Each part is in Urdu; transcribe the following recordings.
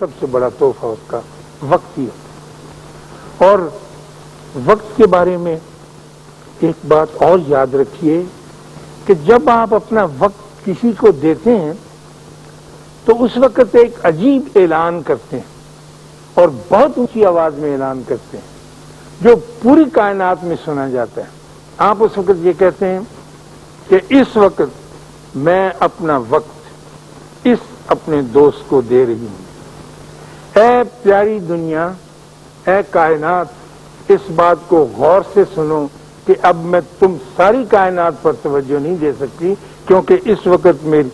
سب سے بڑا تحفہ اس کا وقت ہی ہوتا ہے۔ اور وقت کے بارے میں ایک بات اور یاد رکھیے کہ جب آپ اپنا وقت کسی کو دیتے ہیں تو اس وقت ایک عجیب اعلان کرتے ہیں اور بہت اونچی آواز میں اعلان کرتے ہیں جو پوری کائنات میں سنا جاتا ہے۔ آپ اس وقت یہ کہتے ہیں کہ اس وقت میں اپنا وقت اس اپنے دوست کو دے رہی ہوں۔ اے پیاری دنیا، اے کائنات، اس بات کو غور سے سنو کہ اب میں تم ساری کائنات پر توجہ نہیں دے سکتی کیونکہ اس وقت میری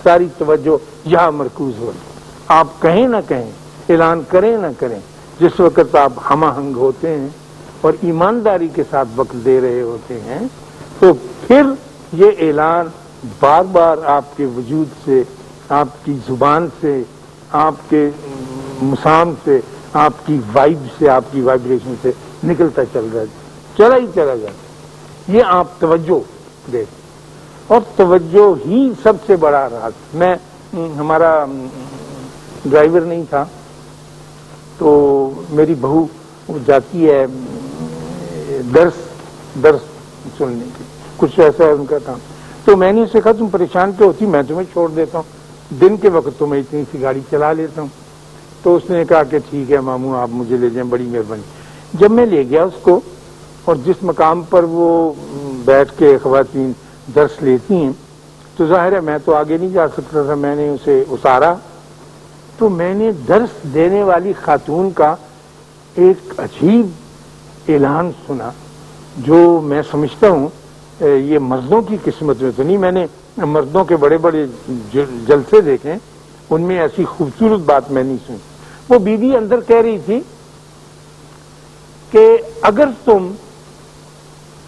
ساری توجہ یہاں مرکوز ہو رہی۔ آپ کہیں نہ کہیں، اعلان کریں نہ کریں، جس وقت آپ ہم آہنگ ہوتے ہیں اور ایمانداری کے ساتھ وقت دے رہے ہوتے ہیں تو پھر یہ اعلان بار بار آپ کے وجود سے، آپ کی زبان سے، آپ کے مسام سے، آپ کی وائب سے، آپ کی وائبریشن سے نکلتا چلا ہی چلا جاتا۔ یہ آپ توجہ دیں اور توجہ ہی سب سے بڑا راز۔ میں ہمارا ڈرائیور نہیں تھا تو میری بہو جاتی ہے درس سننے کی، کچھ ایسا ہے ان کا کام۔ تو میں نے اسے کہا تم پریشان کیوں ہوتی، میں تمہیں چھوڑ دیتا ہوں، دن کے وقت تو میں اتنی سی گاڑی چلا لیتا ہوں۔ تو اس نے کہا کہ ٹھیک ہے ماموں آپ مجھے لے جائیں، بڑی مہربانی۔ جب میں لے گیا اس کو اور جس مقام پر وہ بیٹھ کے خواتین درس لیتی ہیں تو ظاہر ہے میں تو آگے نہیں جا سکتا تھا، میں نے اسے اتارا تو میں نے درس دینے والی خاتون کا ایک عجیب اعلان سنا جو میں سمجھتا ہوں یہ مردوں کی قسمت میں تو نہیں، میں نے مردوں کے بڑے بڑے جلسے دیکھے، ان میں ایسی خوبصورت بات میں نہیں سنی۔ وہ بیوی اندر کہہ رہی تھی کہ اگر تم،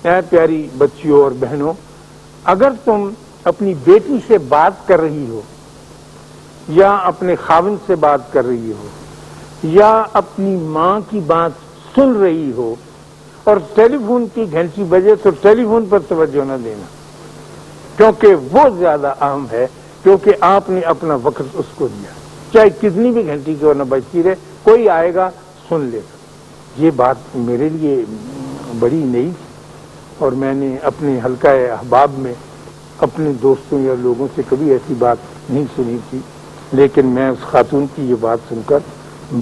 اے پیاری بچیوں اور بہنوں، اگر تم اپنی بیٹی سے بات کر رہی ہو یا اپنے خاوند سے بات کر رہی ہو یا اپنی ماں کی بات سن رہی ہو اور ٹیلی فون کی گھنٹی بجے تو ٹیلی فون پر توجہ نہ دینا کیونکہ وہ زیادہ اہم ہے، کیونکہ آپ نے اپنا وقت اس کو دیا، چاہے کتنی بھی گھنٹی کیوں نہ بجتی رہے، کوئی آئے گا سن لے گا۔ یہ بات میرے لیے بڑی نئی تھی اور میں نے اپنے حلقہ احباب میں اپنے دوستوں یا لوگوں سے کبھی ایسی بات نہیں سنی تھی، لیکن میں اس خاتون کی یہ بات سن کر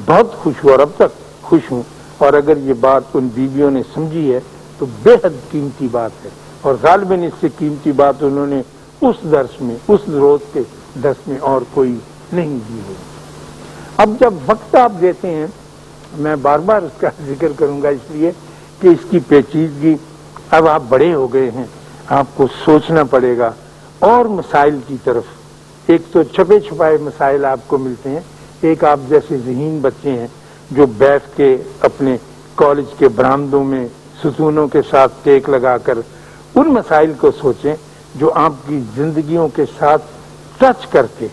بہت خوش ہوں اور اب تک خوش ہوں، اور اگر یہ بات ان بیویوں نے سمجھی ہے تو بے حد قیمتی بات ہے، اور غالباً اس سے قیمتی بات انہوں نے اس درس میں، اس روز کے درس میں اور کوئی نہیں دی ہوئی۔ اب جب وقت آپ دیتے ہیں، میں بار بار اس کا ذکر کروں گا اس لیے کہ اس کی پیچیدگی، اب آپ بڑے ہو گئے ہیں، آپ کو سوچنا پڑے گا اور مسائل کی طرف۔ ایک تو چھپے چھپائے مسائل آپ کو ملتے ہیں، ایک آپ جیسے ذہین بچے ہیں جو بیٹھ کے اپنے کالج کے برآمدوں میں ستونوں کے ساتھ ٹیک لگا کر ان مسائل کو سوچیں جو آپ کی زندگیوں کے ساتھ ٹچ کر کے،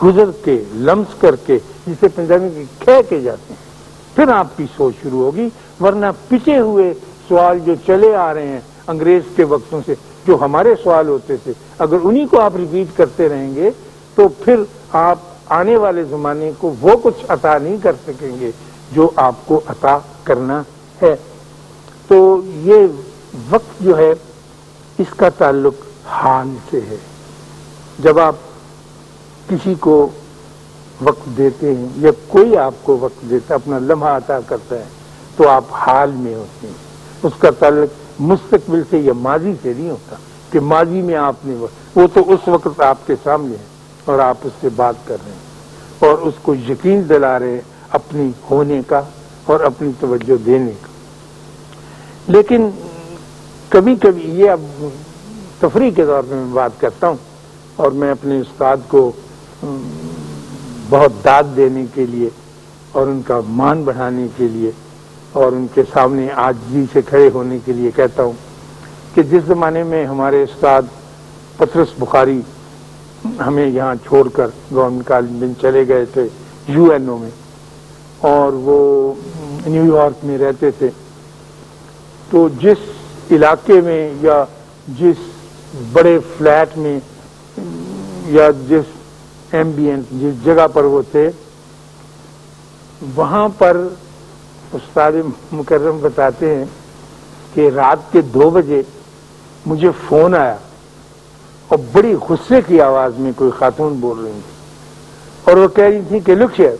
گزر کے، لمس کر کے، جسے پنجابی میں کہہ کے جاتے ہیں، پھر آپ کی سوچ شروع ہوگی۔ ورنہ پچھے ہوئے سوال جو چلے آ رہے ہیں انگریز کے وقتوں سے، جو ہمارے سوال ہوتے تھے، اگر انہی کو آپ ریپیٹ کرتے رہیں گے تو پھر آپ آنے والے زمانے کو وہ کچھ عطا نہیں کر سکیں گے جو آپ کو عطا کرنا ہے۔ تو یہ وقت جو ہے اس کا تعلق حال سے ہے۔ جب آپ کسی کو وقت دیتے ہیں یا کوئی آپ کو وقت دیتا ہے، اپنا لمحہ عطا کرتا ہے، تو آپ حال میں ہوتے ہیں۔ اس کا تعلق مستقبل سے یا ماضی سے نہیں ہوتا کہ ماضی میں آپ نے وہ تو اس وقت آپ کے سامنے ہے اور آپ اس سے بات کر رہے ہیں اور اس کو یقین دلا رہے ہیں اپنی ہونے کا اور اپنی توجہ دینے کا۔ لیکن کبھی کبھی یہ اب تفریح کے طور پہ میں بات کرتا ہوں اور میں اپنے استاد کو بہت داد دینے کے لیے اور ان کا مان بڑھانے کے لیے اور ان کے سامنے عاجزی سے کھڑے ہونے کے لیے کہتا ہوں کہ جس زمانے میں ہمارے استاد پطرس بخاری ہمیں یہاں چھوڑ کر گورنمنٹ کالج میں چلے گئے تھے UNO میں، اور وہ نیو یارک میں رہتے تھے، تو جس علاقے میں یا جس بڑے فلیٹ میں یا جس ایمبینس، جس جگہ پر وہ تھے، وہاں پر استاد مکرم بتاتے ہیں کہ رات کے 2 بجے مجھے فون آیا اور بڑی غصے کی آواز میں کوئی خاتون بول رہی تھی اور وہ کہہ رہی تھی کہ look here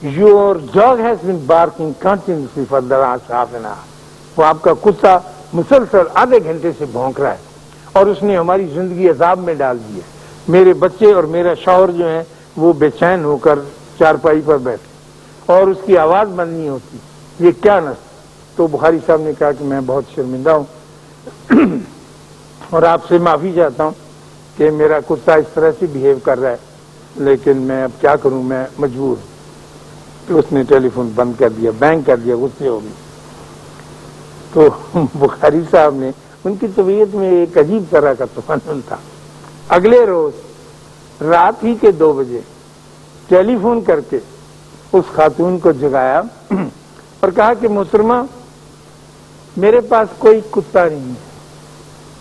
your dog has been barking continuously for the last half an hour. وہ آپ کا کتا مسلسل آدھے گھنٹے سے بھونک رہا ہے اور اس نے ہماری زندگی عذاب میں ڈال دی ہے. میرے بچے اور میرا شوہر جو ہیں وہ بے چین ہو کر چارپائی پر بیٹھے اور اس کی آواز بند نہیں ہوتی. یہ کیا نسل. تو بخاری صاحب نے کہا کہ میں بہت شرمندہ ہوں اور آپ سے معافی چاہتا ہوں کہ میرا کتا اس طرح سے بہیو کر رہا ہے، لیکن میں اب کیا کروں، میں مجبور ہوں. تو اس نے ٹیلی فون بند کر دیا، بینک کر دیا، غصے ہو گئی. تو بخاری صاحب نے، ان کی طبیعت میں ایک عجیب طرح کا تفنن تھا. اگلے روز رات ہی کے 2 بجے ٹیلی فون کر کے اس خاتون کو جگایا اور کہا کہ محترمہ میرے پاس کوئی کتا نہیں ہے،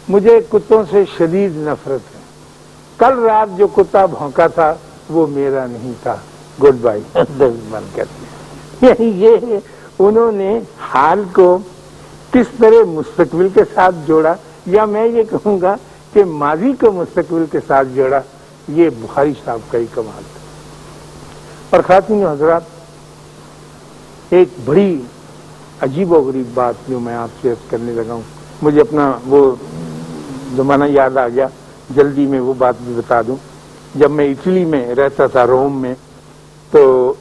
مجھے کتوں سے شدید نفرت ہے. کل رات جو کتا بھونکا تھا وہ میرا نہیں تھا. Good by. بند کرتے ہیں. یہ انہوں نے حال کو کس طرح مستقبل کے ساتھ جوڑا، یا میں یہ کہوں گا کہ ماضی کو مستقبل کے ساتھ جوڑا، یہ بخاری صاحب کا ہی کمال تھا. اور خواتین و حضرات، ایک بڑی عجیب و غریب بات جو میں آپ سے عرض کرنے لگا ہوں، مجھے اپنا وہ زمانہ یاد آ گیا، جلدی میں وہ بات بھی بتا دوں. جب میں اٹلی میں رہتا تھا، روم میں، تو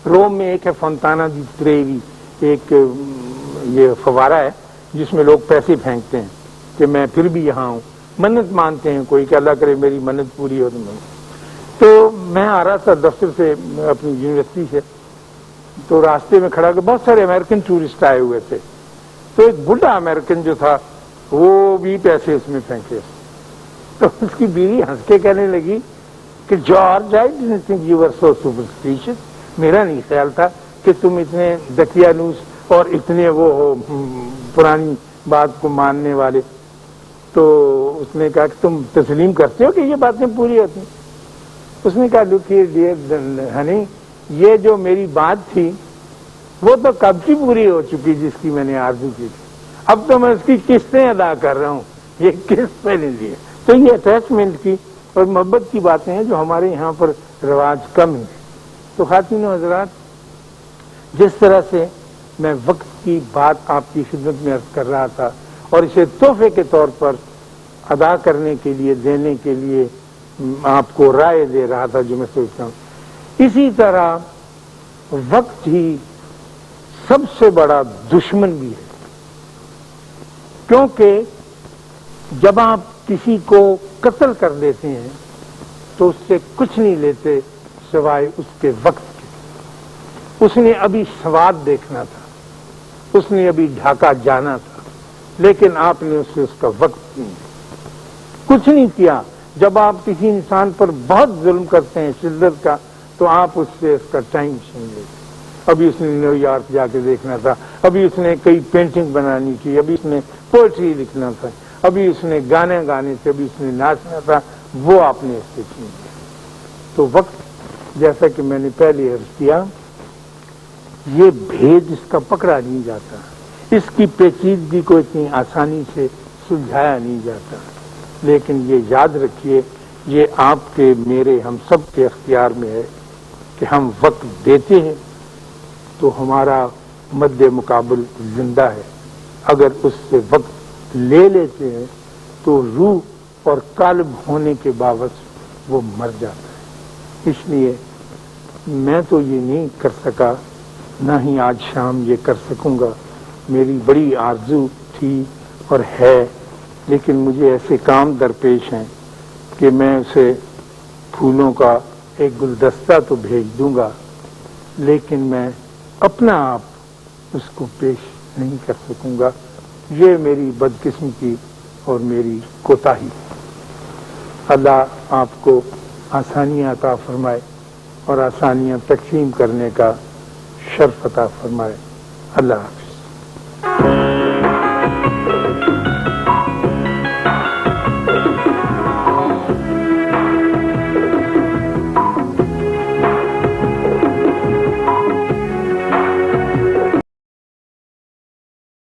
روم میں ایک ہے فونتانا دی تریوی، ایک یہ فوارہ ہے جس میں لوگ پیسے پھینکتے ہیں کہ میں پھر بھی یہاں ہوں. منت مانتے ہیں کوئی کہ اللہ کرے میری منت پوری ہو. تو میں آ رہا تھا دفتر سے اپنی یونیورسٹی سے، تو راستے میں کھڑا کہ بہت سارے امریکن ٹورسٹ آئے ہوئے تھے. تو ایک بڈھا امریکن جو تھا وہ بھی پیسے اس میں پھینکے. تو اس کی بیوی ہنس کے کہنے لگی کہ George I didn't think you were so superstitious. میرا نہیں خیال تھا کہ تم اتنے دقیانوس اور اتنے وہ ہو پرانی بات کو ماننے والے. تو اس نے کہا کہ تم تسلیم کرتے ہو کہ یہ باتیں پوری ہوتی ہیں؟ اس نے کہا لکھیے ڈیئر ہنی، یہ جو میری بات تھی وہ تو کب کی پوری ہو چکی جس کی میں نے آرزو کی تھی. اب تو میں اس کی قسطیں ادا کر رہا ہوں. یہ قسط میں نے لی ہے. تو یہ اٹیچمنٹ کی اور محبت کی باتیں ہیں جو ہمارے یہاں پر رواج کم ہے. تو خواتین و حضرات، جس طرح سے میں وقت کی بات آپ کی خدمت میں عرض کر رہا تھا اور اسے تحفے کے طور پر ادا کرنے کے لیے، دینے کے لیے آپ کو رائے دے رہا تھا جو میں سوچتا ہوں، اسی طرح وقت ہی سب سے بڑا دشمن بھی ہے. کیونکہ جب آپ کسی کو قتل کر دیتے ہیں تو اس سے کچھ نہیں لیتے سوائے اس کے وقت کے. اس نے ابھی سواد دیکھنا تھا، اس نے ابھی ڈھاکہ جانا تھا، لیکن آپ نے اس سے اس کا وقت نہیں کچھ نہیں کیا. جب آپ کسی انسان پر بہت ظلم کرتے ہیں شدت کا، تو آپ اس سے اس کا ٹائم چھین لیتے. ابھی اس نے نیو یارک جا کے دیکھنا تھا، ابھی اس نے کئی پینٹنگ بنانی تھی، ابھی اس نے پوئٹری لکھنا تھا، ابھی اس نے گانے گانے تھے، ابھی اس نے ناچنا تھا، وہ آپ نے اس سے چھین لیا. تو وقت، جیسا کہ میں نے پہلے عرض کیا، یہ بھید اس کا پکڑا نہیں جاتا، اس کی پیچیدگی کو اتنی آسانی سے سلجھایا نہیں جاتا. لیکن یہ یاد رکھیے، یہ آپ کے، میرے، ہم سب کے اختیار میں ہے کہ ہم وقت دیتے ہیں تو ہمارا مد مقابل زندہ ہے. اگر اس سے وقت لے لیتے ہیں تو روح اور قالب ہونے کے باوجود وہ مر جاتا ہے. اس لیے میں تو یہ نہیں کر سکا، نہ ہی آج شام یہ کر سکوں گا. میری بڑی آرزو تھی اور ہے، لیکن مجھے ایسے کام درپیش ہیں کہ میں اسے پھولوں کا ایک گلدستہ تو بھیج دوں گا، لیکن میں اپنا آپ اس کو پیش نہیں کر سکوں گا. یہ میری بدقسمتی اور میری کوتاہی. اللہ آپ کو آسانیاں عطا فرمائے اور آسانیاں تقسیم کرنے کا شرف عطا فرمائے. اللہ حافظ.